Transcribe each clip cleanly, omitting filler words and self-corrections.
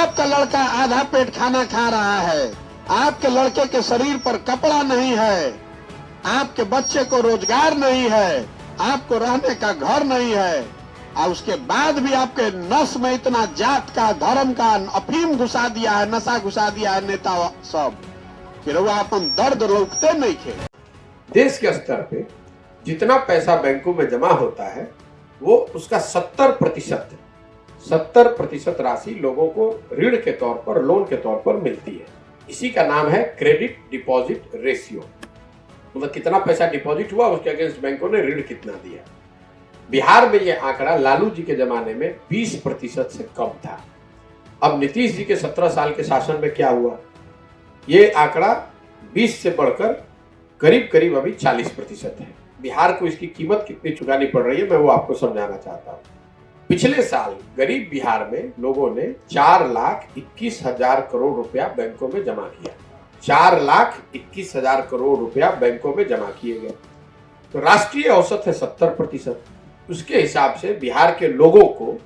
आपका लड़का आधा पेट खाना खा रहा है, आपके लड़के के शरीर पर कपड़ा नहीं है, आपके बच्चे को रोजगार नहीं है, आपको रहने का घर नहीं है, और उसके बाद भी आपके नस में इतना जात का, धर्म का अफीम घुसा दिया है, नशा घुसा दिया है नेता सब, कि वो अपन दर्द रोकते नहीं थे। देश के स्तर पे जितना पैसा बैंकों में जमा होता है वो उसका 70% राशि लोगों को ऋण के तौर पर, लोन के तौर पर मिलती है। इसी का नाम है क्रेडिट डिपॉजिट रेशियो। मतलब कितना पैसा डिपॉजिट हुआ, उसके अगेंस्ट बैंकों ने ऋण कितना दिया। बिहार में यह आंकड़ा लालू जी के जमाने में 20% से कम था। अब नीतीश जी के 17 साल के शासन में क्या हुआ, ये आंकड़ा 20 से बढ़कर करीब करीब अभी 40% है। बिहार को इसकी कीमत कितनी चुकानी पड़ रही है, मैं वो आपको समझाना चाहता हूँ। पिछले साल गरीब बिहार में लोगों ने 4,21,000 करोड़ रुपया बैंकों में जमा किया। 4,21,000 करोड़ रुपया बैंकों में जमा किए गए। तो राष्ट्रीय औसत है 70%। उसके हिसाब से बिहार के लोगों को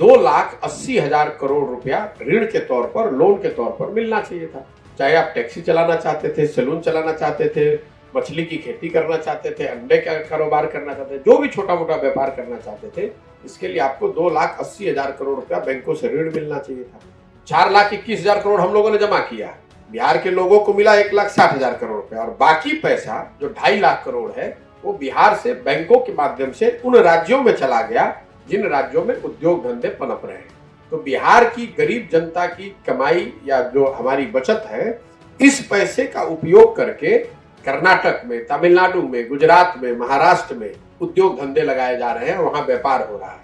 2,80,000 करोड़ रुपया ऋण के तौर पर, लोन के तौर पर मिलना चाहिए था। चाहे आप टैक्सी चलाना चाहते थे, सैलून चलाना चाहते थे, मछली की खेती करना चाहते थे, अंडे का कारोबार करना चाहते थे, जो भी छोटा मोटा व्यापार करना चाहते थे, इसके लिए आपको 2,80,000 करोड़ रुपया बैंकों से ऋण मिलना चाहिए था। 4,21,000 करोड़ हम लोगों ने जमा किया। बिहार के लोगों को मिला 1,60,000 करोड़ रुपया, और बाकी पैसा जो 2.5 लाख करोड़ है वो बिहार से बैंकों के माध्यम से उन राज्यों में चला गया जिन राज्यों में उद्योग धंधे पनप रहे हैं। तो बिहार की गरीब जनता की कमाई या जो हमारी बचत है, इस पैसे का उपयोग करके कर्नाटक में, तमिलनाडु में, गुजरात में, महाराष्ट्र में उद्योग धंधे लगाए जा रहे हैं, वहां व्यापार हो रहा है।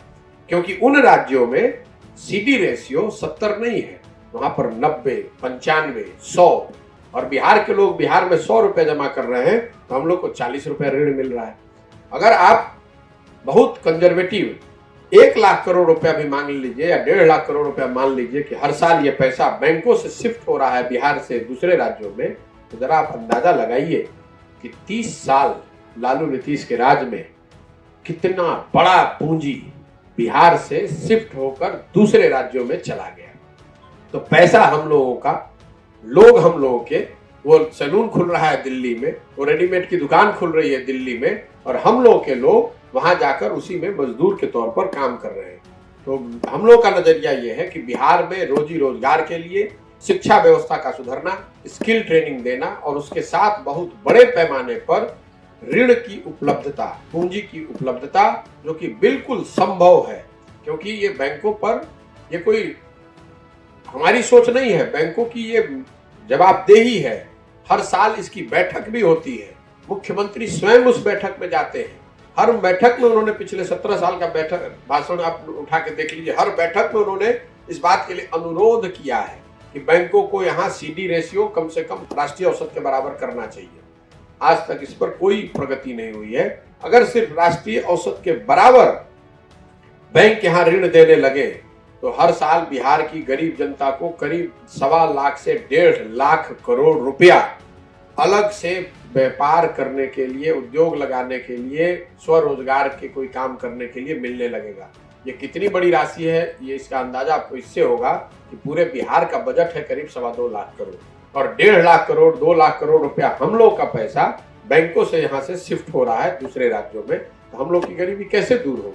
क्योंकि उन राज्यों में सीडी रेशियो 70 नहीं है, वहां पर 90, 95, 100, और बिहार के लोग बिहार में 100 रुपए जमा कर रहे हैं तो हम लोग को 40 रुपए ऋण मिल रहा है। अगर आप बहुत कंजर्वेटिव 1 लाख करोड़ रुपया भी मांग लीजिए या 1.5 लाख करोड़ रुपया मान लीजिए कि हर साल ये पैसा बैंकों से शिफ्ट हो रहा है बिहार से दूसरे राज्यों में, तो जरा आप अंदाजा लगाइए कि 30 साल लालू नीतीश के राज में कितना बड़ा पूंजी बिहार से शिफ्ट होकर दूसरे राज्यों में चला गया। तो पैसा हम लोगों का, लोग हम लोगों के, वो सैलून खुल रहा है दिल्ली में, वो रेडीमेड की दुकान खुल रही है दिल्ली में, और हम लोग के लोग वहां जाकर उसी में मजदूर के तौर पर काम कर रहे हैं। तो हम लोग का नजरिया ये है कि बिहार में रोजी रोजगार के लिए शिक्षा व्यवस्था का सुधरना, स्किल ट्रेनिंग देना, और उसके साथ बहुत बड़े पैमाने पर ऋण की उपलब्धता, पूंजी की उपलब्धता, जो कि बिल्कुल संभव है। क्योंकि ये बैंकों पर, ये कोई हमारी सोच नहीं है, बैंकों की ये जवाबदेही है। हर साल इसकी बैठक भी होती है, मुख्यमंत्री स्वयं उस बैठक में जाते हैं। हर बैठक में उन्होंने, पिछले 17 साल का बैठक भाषण आप उठा के देख लीजिए, हर बैठक में उन्होंने इस बात के लिए अनुरोध किया है कि बैंकों को यहाँ सीडी रेशियो कम से कम राष्ट्रीय औसत के बराबर करना चाहिए। आज तक इस पर कोई प्रगति नहीं हुई है। अगर सिर्फ राष्ट्रीय औसत के बराबर बैंक यहाँ ऋण देने लगे तो हर साल बिहार की गरीब जनता को करीब 1.25 लाख से 1.5 लाख करोड़ रुपया अलग से व्यापार करने के लिए, उद्योग लगाने के लिए, स्वरोजगार के कोई काम करने के लिए मिलने लगेगा। ये कितनी बड़ी राशि है, ये इसका अंदाजा आपको इससे होगा कि पूरे बिहार का बजट है करीब 2.25 लाख करोड़, और 1.5 लाख करोड़, 2 लाख करोड़ रुपया हम लोग का पैसा बैंकों से यहाँ से शिफ्ट हो रहा है दूसरे राज्यों में। तो हम लोग की गरीबी कैसे दूर होगी?